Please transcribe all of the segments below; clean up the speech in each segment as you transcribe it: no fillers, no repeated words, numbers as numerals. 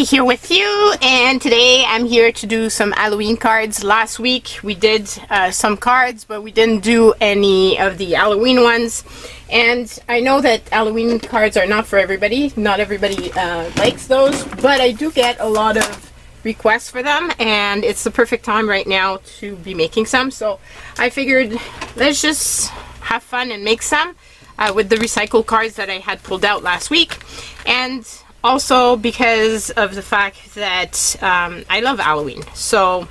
here with you, and today I'm here to do some Halloween cards. Last week we did some cards, but we didn't do any of the Halloween ones. And I know that Halloween cards are not for everybody. Not everybody likes those, but I do get a lot of requests for them, and it's the perfect time right now to be making some. So I figured let's just have fun and make some with the recycled cards that I had pulled out last week. And also because of the fact that I love Halloween, so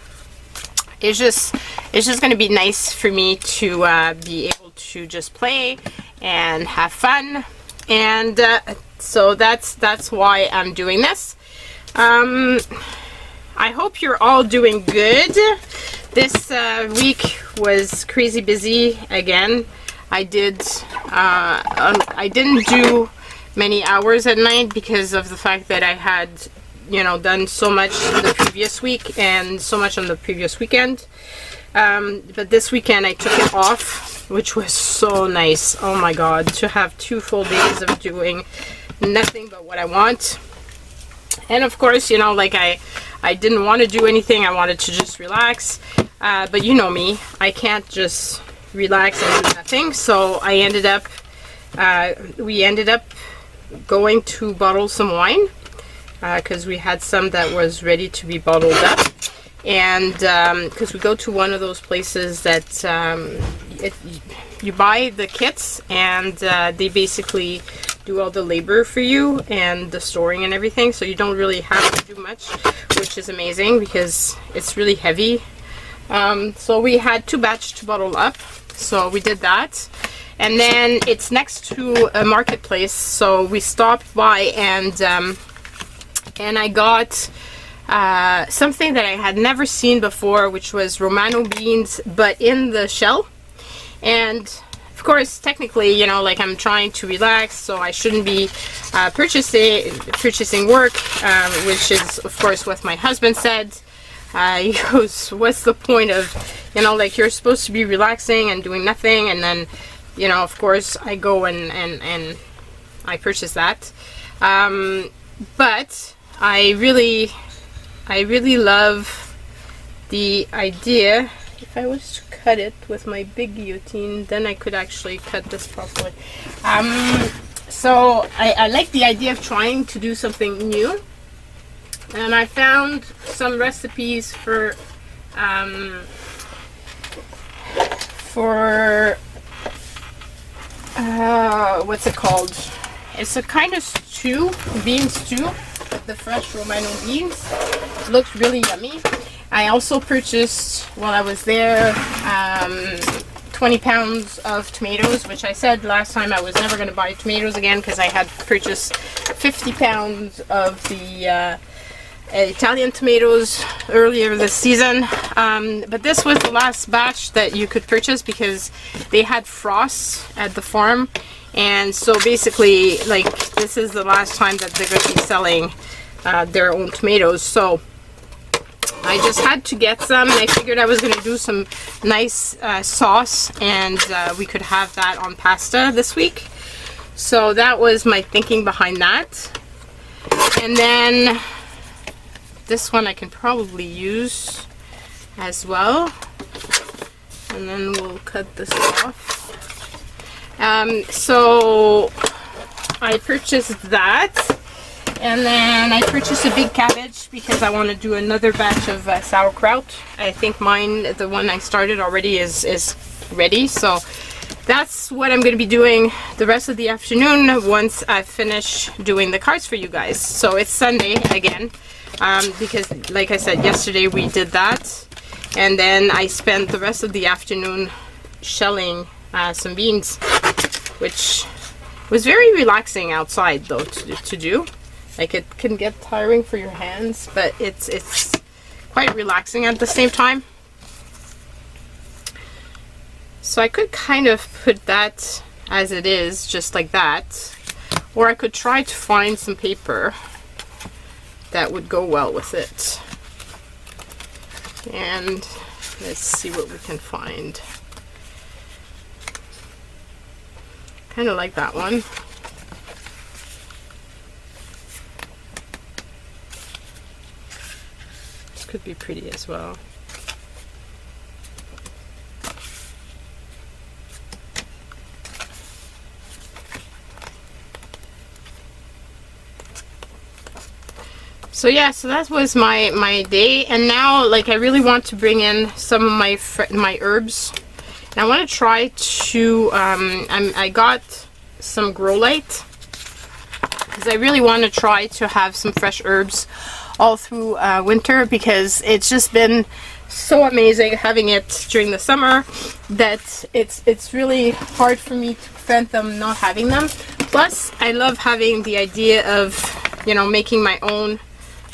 it's just going to be nice for me to be able to just play and have fun, and so that's why I'm doing this. I hope you're all doing good. This week was crazy busy again. I didn't do many hours at night because of the fact that I had, you know, done so much the previous week and so much on the previous weekend. But this weekend I took it off, which was so nice. Oh my god, to have 2 full days of doing nothing but what I want. And of course, you know, like I didn't want to do anything. I wanted to just relax. But you know me, I can't just relax and do nothing. So I ended up, we ended up going to bottle some wine because we had some that was ready to be bottled up, and because we go to one of those places that you buy the kits, and they basically do all the labor for you and the storing and everything, so you don't really have to do much, which is amazing because it's really heavy. So we had 2 batches to bottle up, so we did that. And then it's next to a marketplace, so we stopped by, and I got something that I had never seen before, which was Romano beans, but in the shell. And of course, technically, you know, like I'm trying to relax, so I shouldn't be purchasing work, which is of course what my husband said. He goes, "What's the point of, you know, like you're supposed to be relaxing and doing nothing?" And then, you know, of course, I go and I purchase that. But I really love the idea. If I was to cut it with my big guillotine, then I could actually cut this properly. So I like the idea of trying to do something new. And I found some recipes for what's it called? It's a kind of stew, bean stew, with the fresh Romano beans. It looks really yummy. I also purchased, while I was there, 20 pounds of tomatoes, which I said last time I was never going to buy tomatoes again because I had purchased 50 pounds of the Italian tomatoes earlier this season, but this was the last batch that you could purchase because they had frost at the farm, and so basically, like, this is the last time that they're going to be selling their own tomatoes. So I just had to get some, and I figured I was going to do some nice sauce, and we could have that on pasta this week. So that was my thinking behind that. And then this one I can probably use as well, and then we'll cut this off. So I purchased that, and then I purchased a big cabbage because I want to do another batch of sauerkraut. I think mine, the one I started already, is ready, so that's what I'm going to be doing the rest of the afternoon once I finish doing the cards for you guys. So it's Sunday again. Because like I said, yesterday we did that, and then I spent the rest of the afternoon shelling some beans, which was very relaxing outside though to do. Like, it can get tiring for your hands, but it's quite relaxing at the same time. So I could kind of put that as it is, just like that, or I could try to find some paper that would go well with it. And let's see what we can find. Kind of like that one. could be pretty as well. So yeah, so that was my day, and now like I really want to bring in some of my herbs. And I want to try to I got some grow light because I really want to try to have some fresh herbs all through winter, because it's just been so amazing having it during the summer that it's really hard for me to prevent them not having them. Plus, I love having the idea of, you know, making my own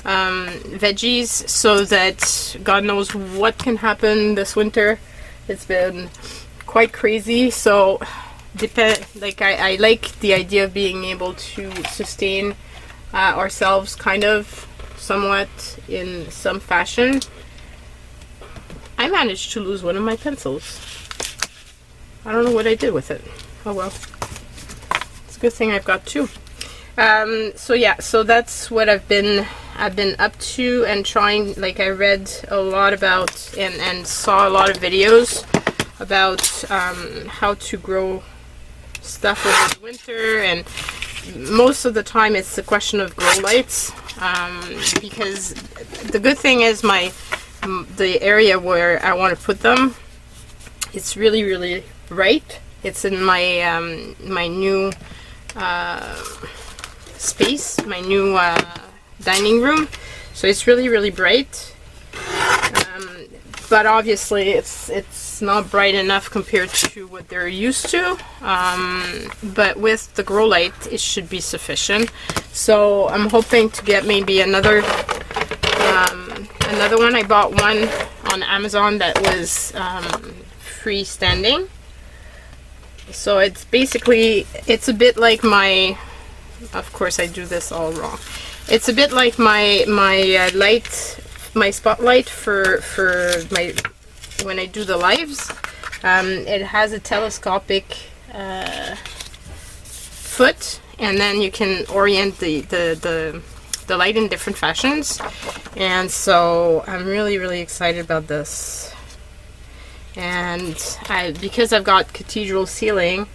veggies, so that God knows what can happen this winter. It's been quite crazy, so like I like the idea of being able to sustain ourselves kind of somewhat in some fashion. I managed to lose one of my pencils. I don't know what I did with it. Oh well, it's a good thing I've got two. So yeah, so that's what I've been up to, and trying, like I read a lot about and saw a lot of videos about how to grow stuff over the winter, and most of the time it's a question of grow lights, because the good thing is the area where I want to put them, it's really bright. It's in my my new space, my new dining room, so it's really bright, but obviously it's not bright enough compared to what they're used to, but with the grow light it should be sufficient. So I'm hoping to get maybe another one. I bought one on Amazon that was freestanding, so it's basically, it's a bit like my, of course I do this all wrong, it's a bit like my light, my spotlight for my, when I do the lives. It has a telescopic foot, and then you can orient the light in different fashions, and so I'm really excited about this. And because I've got cathedral ceiling,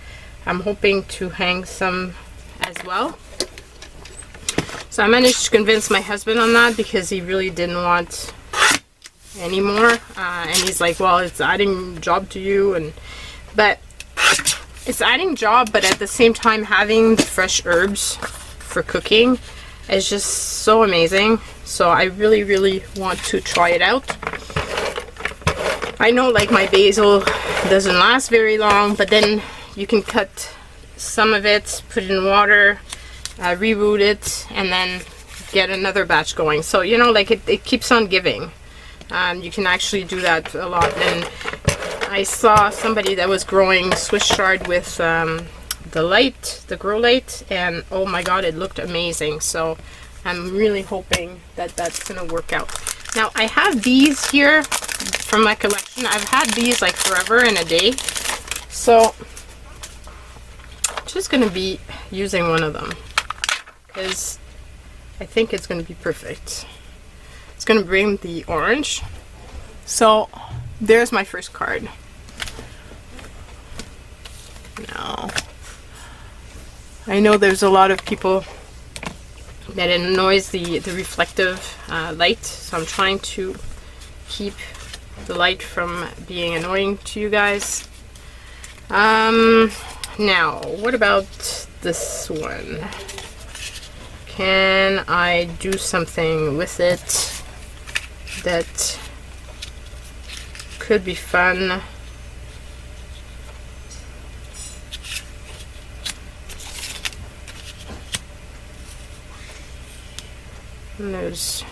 I'm hoping to hang some as well. So I managed to convince my husband on that, because he really didn't want any more, and he's like, well, it's adding job to you, but it's adding job, but at the same time having the fresh herbs for cooking is just so amazing. So I really want to try it out. I know, like, my basil doesn't last very long, but then you can cut some of it, put it in water, reroot it, and then get another batch going. So, you know, like, it keeps on giving. You can actually do that a lot. And I saw somebody that was growing Swiss chard with the grow light, and oh my god, it looked amazing. So I'm really hoping that that's gonna work out. Now I have these here from my collection. I've had these like forever and a day, so I'm just gonna be using one of them because I think it's gonna be perfect. It's gonna bring the orange. So there's my first card. Now I know there's a lot of people that it annoys the reflective light, so I'm trying to keep the light from being annoying to you guys. Now what about this one? Can I do something with it that could be fun? And there's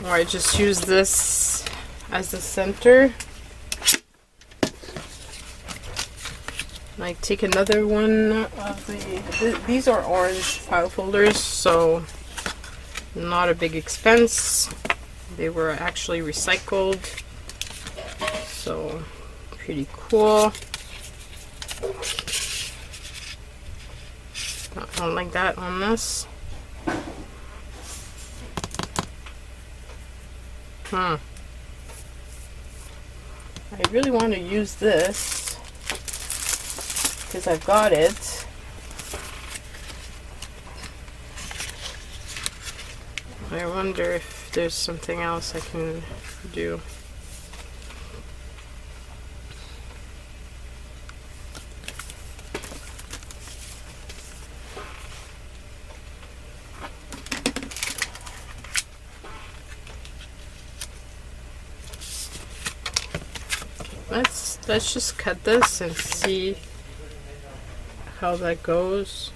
or I just use this as the center. I take another one of these are orange file folders, so not a big expense. They were actually recycled, so pretty cool. don't like that on this. I really want to use this because I've got it. I wonder if there's something else I can do. Let's just cut this and see how that goes.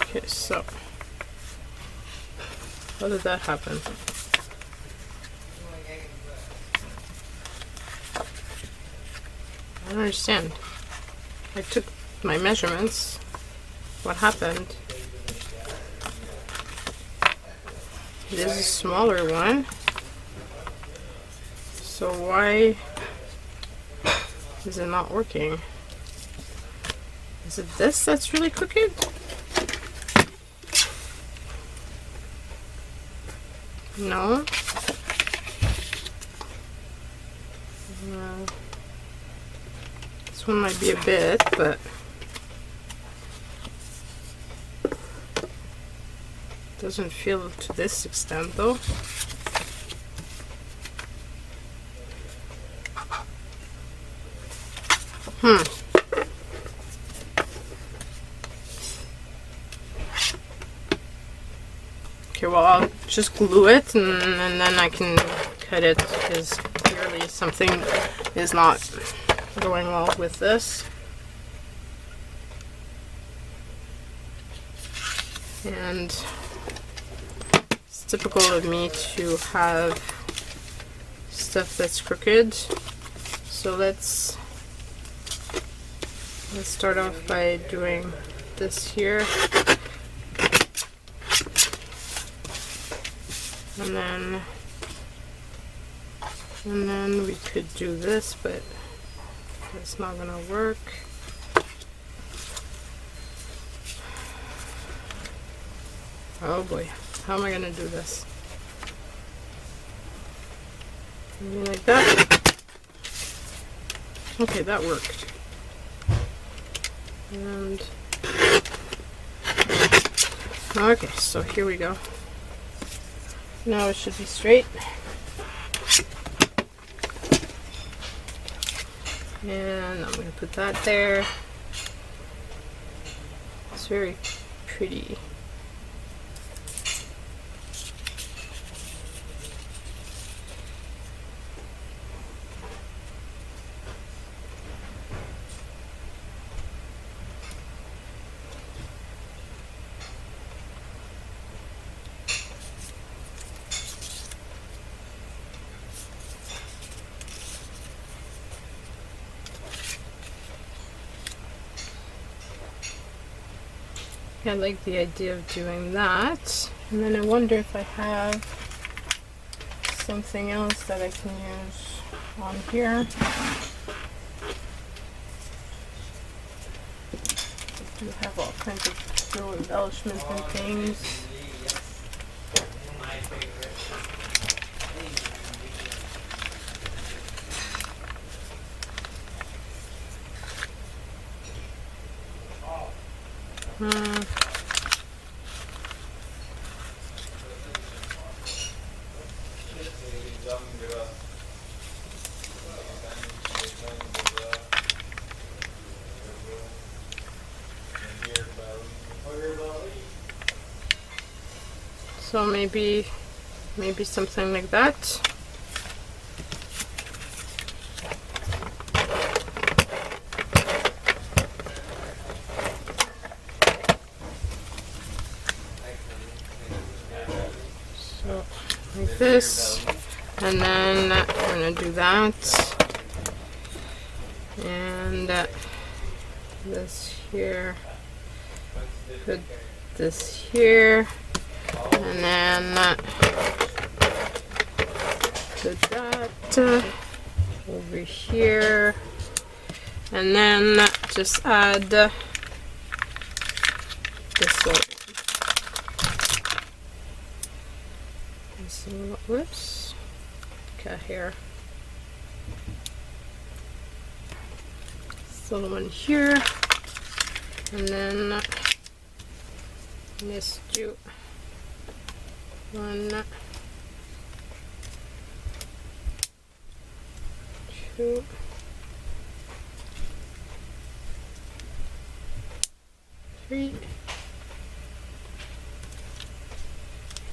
Okay, so how did that happen? I don't understand. I took my measurements. What happened? This is a smaller one. So why is it not working? Is it this that's really crooked? No. This one might be a bit, but doesn't feel to this extent though. Okay, well, I'll just glue it and then I can cut it because clearly something is not going well with this. And it's typical of me to have stuff that's crooked. So let's start off by doing this here. And then we could do this, but it's not gonna work. Oh boy, how am I gonna do this? Maybe like that. Okay, that worked. And okay, so here we go. Now it should be straight. And I'm going to put that there. It's very pretty. I like the idea of doing that, and then I wonder if I have something else that I can use on here. I do have all kinds of little embellishments and things. So maybe something like that. So like this, and then I'm gonna do that, and this here, put this here. And then put that over here. And then just add this one. So, whoops. Okay, here. This little one here. And then let's do 1, 2, 3,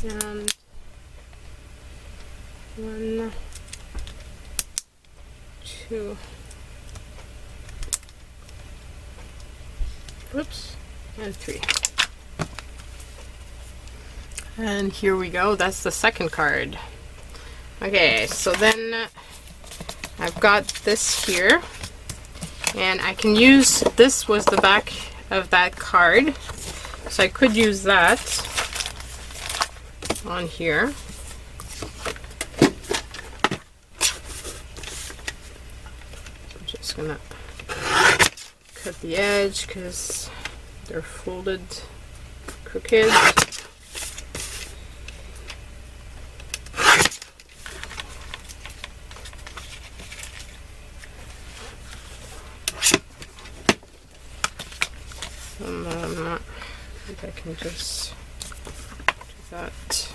and 1, 2, whoops, and 3. And here we go, that's the second card. Okay, so then I've got this here, and I can use, this was the back of that card, so I could use that on here. I'm just gonna cut the edge because they're folded crooked. And then I think I can just do that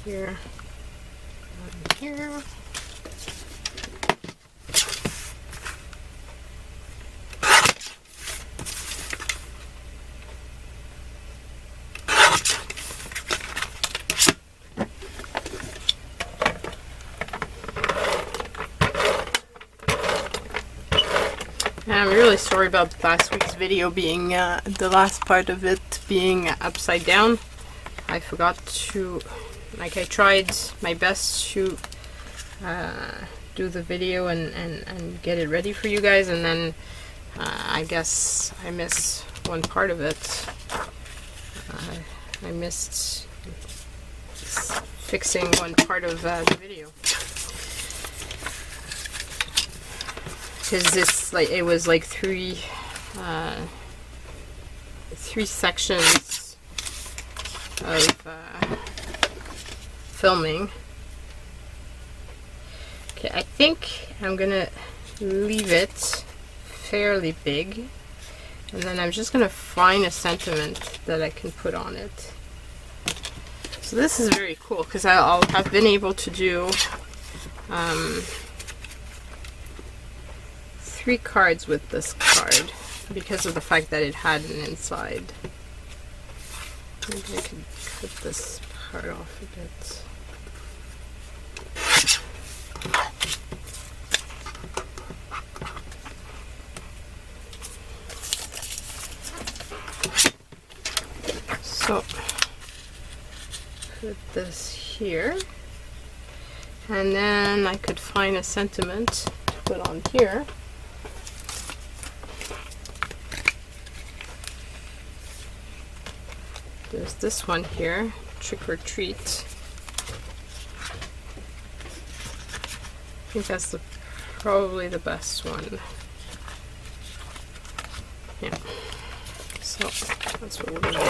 here and here. I'm really sorry about last week's video being, the last part of it being upside down. I forgot to, like, I tried my best to do the video and get it ready for you guys, and then I guess I missed one part of it. I missed fixing one part of the video. Because this, like, it was like three sections of filming. Okay, I think I'm gonna leave it fairly big, and then I'm just gonna find a sentiment that I can put on it. So this is very cool because I'll have been able to do 3 cards with this card because of the fact that it had an inside. Maybe I could cut this part off a bit. So put this here, and then I could find a sentiment to put on here. There's this one here, Trick or Treat. I think that's probably the best one. Yeah. So that's what we're gonna do.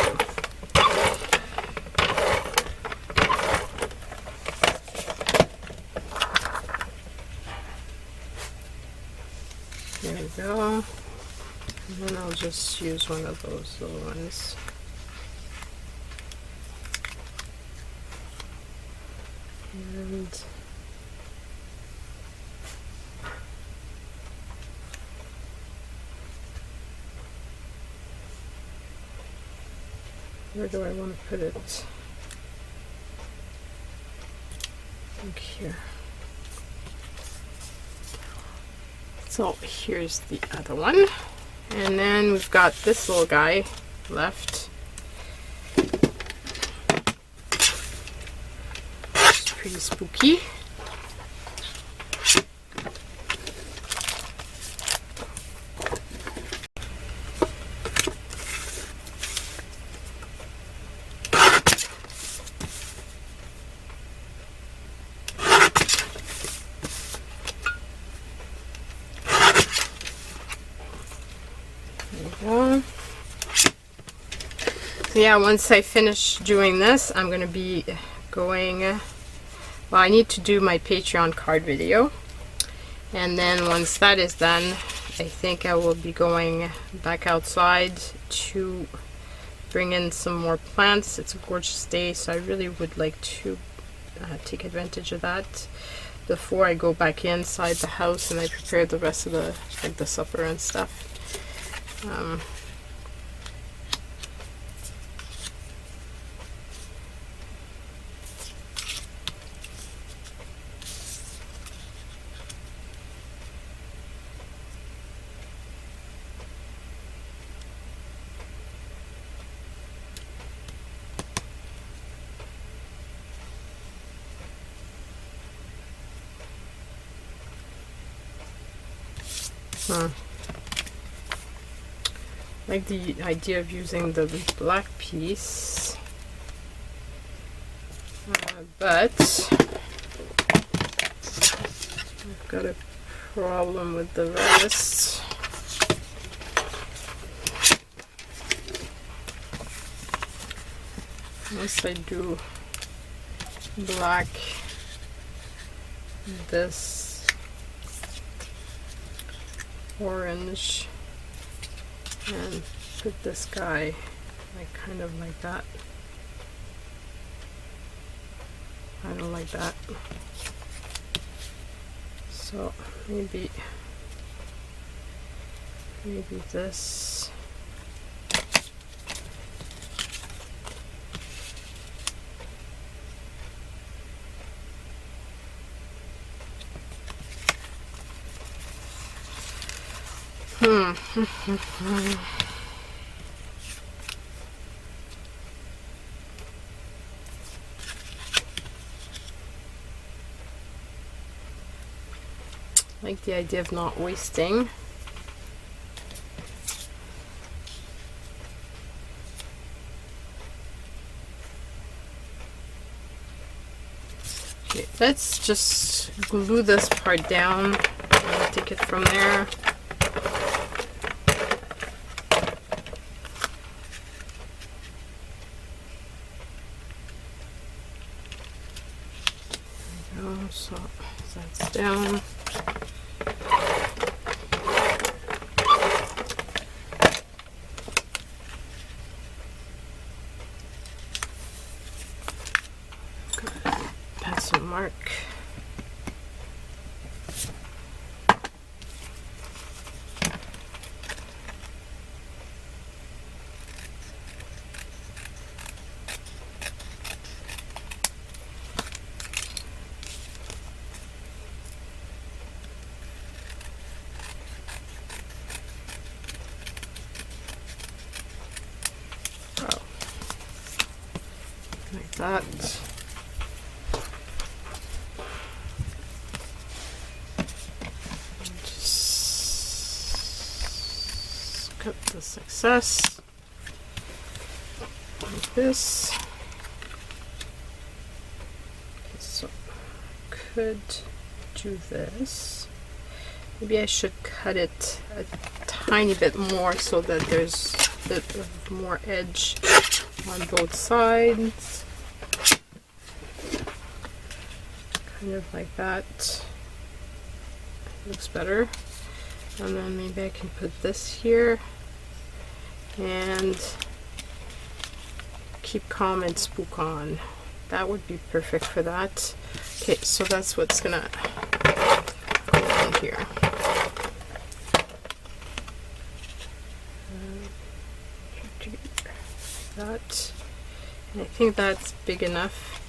There we go. And then I'll just use one of those little ones. And where do I want to put it? I think here. So here's the other one. And then we've got this little guy left. It's pretty spooky. go. So yeah, once I finish doing this, I'm going to be going, well, I need to do my Patreon card video. And then once that is done, I think I will be going back outside to bring in some more plants. It's a gorgeous day, so I really would like to take advantage of that before I go back inside the house and I prepare the rest of the, like, the supper and stuff. I like the idea of using the black piece, but I've got a problem with the rest. Once I do black, this orange, and put this guy like kind of like that. I don't like that, so maybe this. Like the idea of not wasting. Okay, let's just glue this part down and take it from there. So that's down. Pencil mark. Like that. Just cut this excess like this. So I could do this. Maybe I should cut it a tiny bit more so that there's a bit of more edge on both sides. Kind of like that. Looks better. And then maybe I can put this here and keep calm and spook on. That would be perfect for that. Okay, so that's what's gonna go on here. That, and I think that's big enough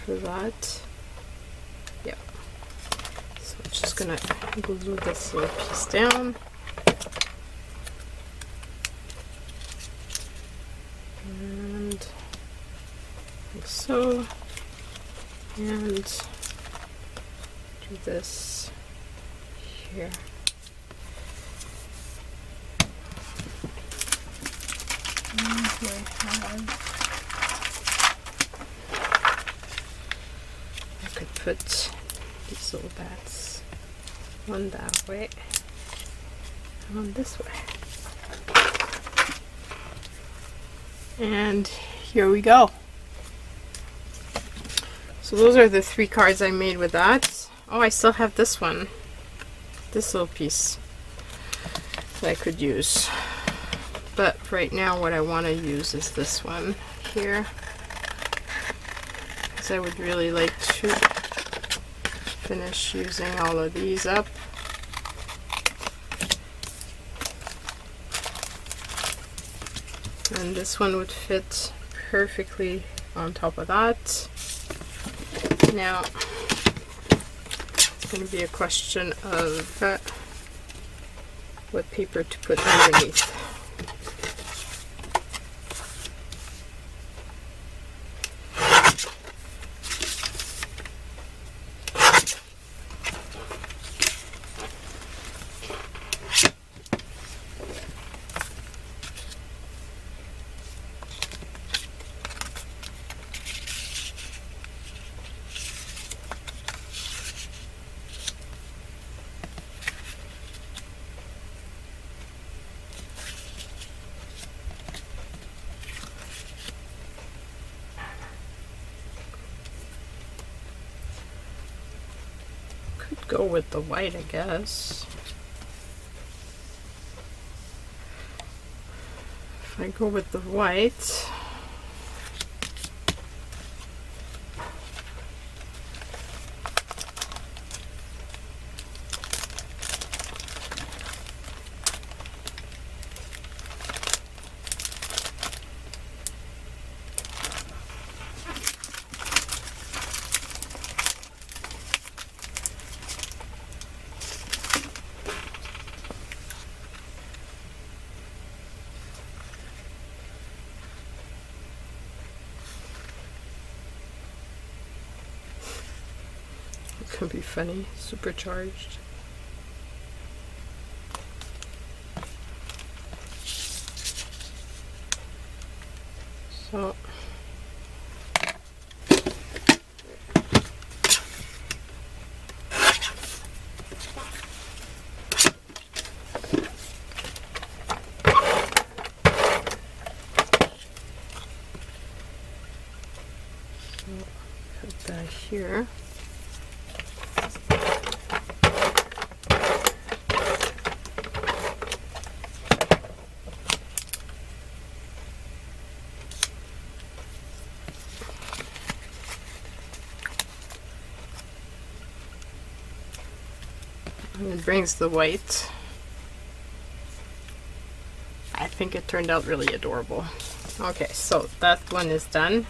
for that. Yeah. So I'm just gonna glue this little piece down. And like so. And do this here. I could put these little bats one that way on this way. And here we go. So those are the 3 cards I made with that. Oh, I still have this one. This little piece that I could use. But right now what I want to use is this one here. Because I would really like to finish using all of these up. And this one would fit perfectly on top of that. Now, it's going to be a question of what paper to put underneath. Go with the white, I guess. If I go with the white, could be funny, supercharged. So put that here. And it brings the white. I think it turned out really adorable. Okay, so that one is done.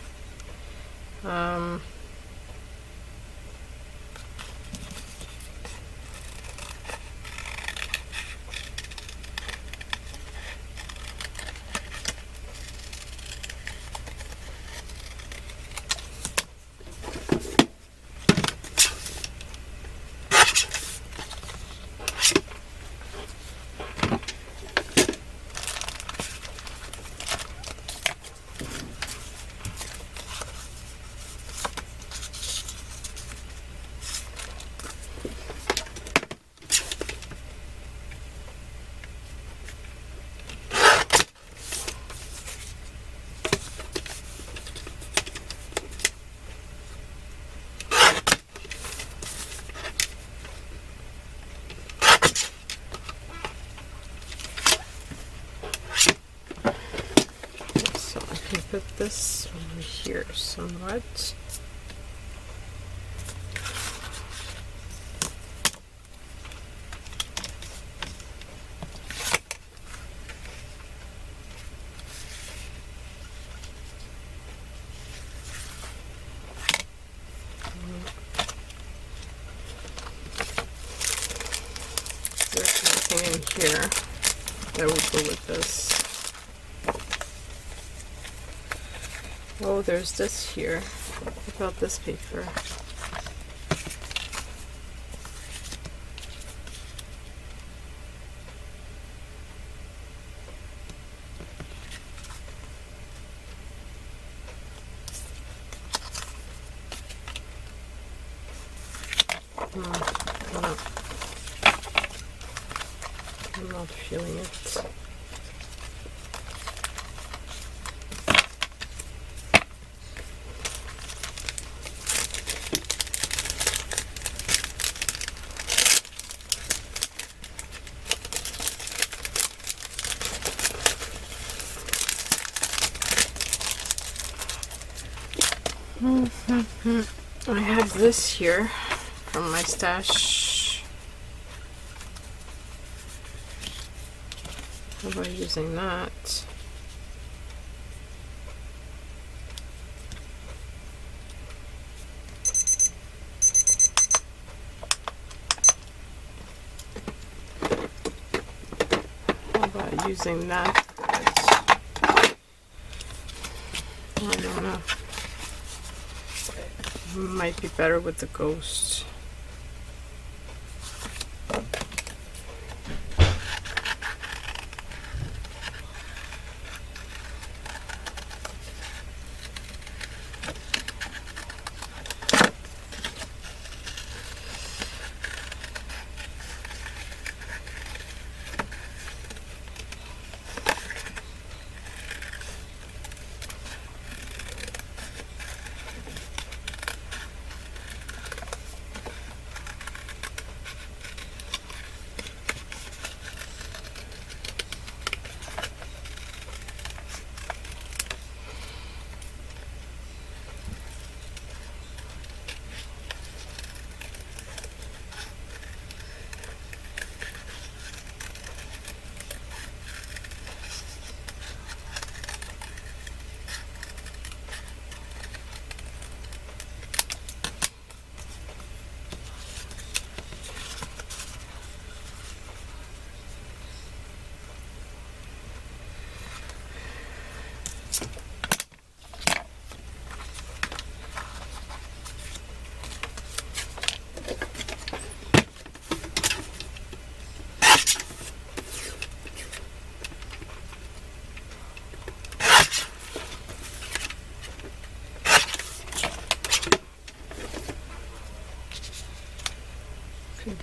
Put this over here somewhat. There's nothing in here that would go with this. Oh, there's this here. What about this paper? No, not feeling it. I have this here from my stash. How about using that? How about using that? I don't know. Might be better with the ghost.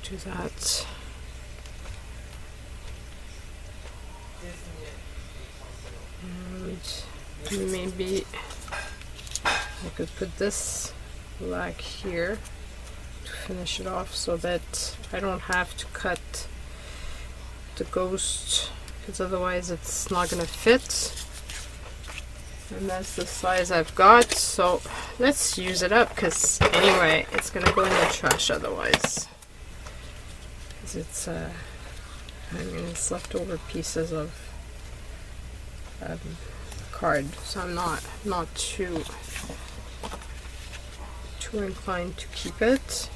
Do that. And maybe I could put this black here to finish it off so that I don't have to cut the ghost, because otherwise it's not gonna fit. And that's the size I've got, so let's use it up, because anyway it's gonna go in the trash otherwise. It's I mean, it's leftover pieces of card, so I'm not too inclined to keep it.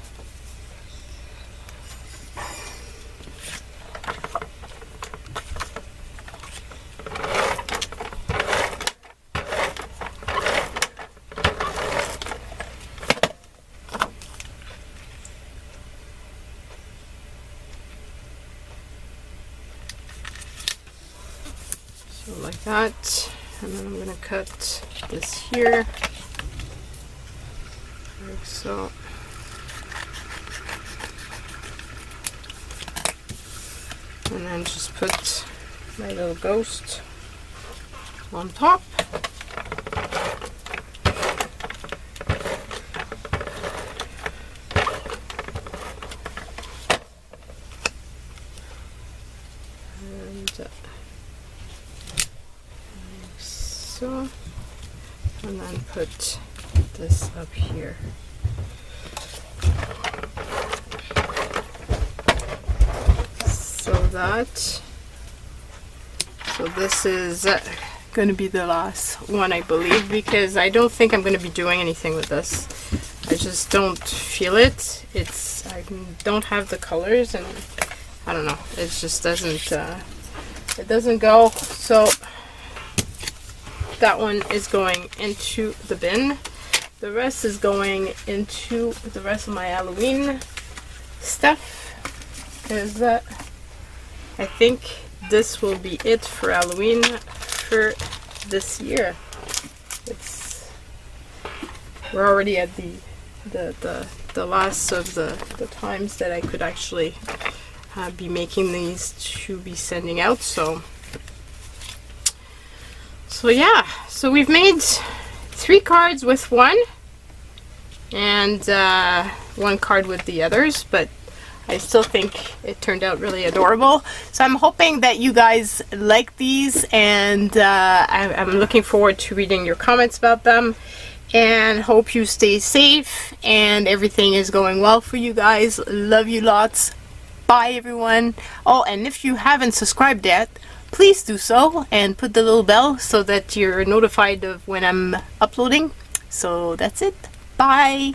Like that, and then I'm going to cut this here, like so. And then just put my little ghost on top. So, and then put this up here. So this is going to be the last one, I believe, because I don't think I'm going to be doing anything with this. I just don't feel it. I don't have the colors, and I don't know. It just doesn't. It doesn't go. So that one is going into the bin. The rest is going into the rest of my Halloween stuff, because I think this will be it for Halloween for this year. We're already at the last of the times that I could actually be making these to be sending out. So yeah, so we've made 3 cards with one and 1 card with the others, but I still think it turned out really adorable. So I'm hoping that you guys like these, and I'm looking forward to reading your comments about them, and hope you stay safe and everything is going well for you guys. Love you lots. Bye everyone. Oh, and if you haven't subscribed yet, please do so and put the little bell so that you're notified of when I'm uploading. So that's it. Bye.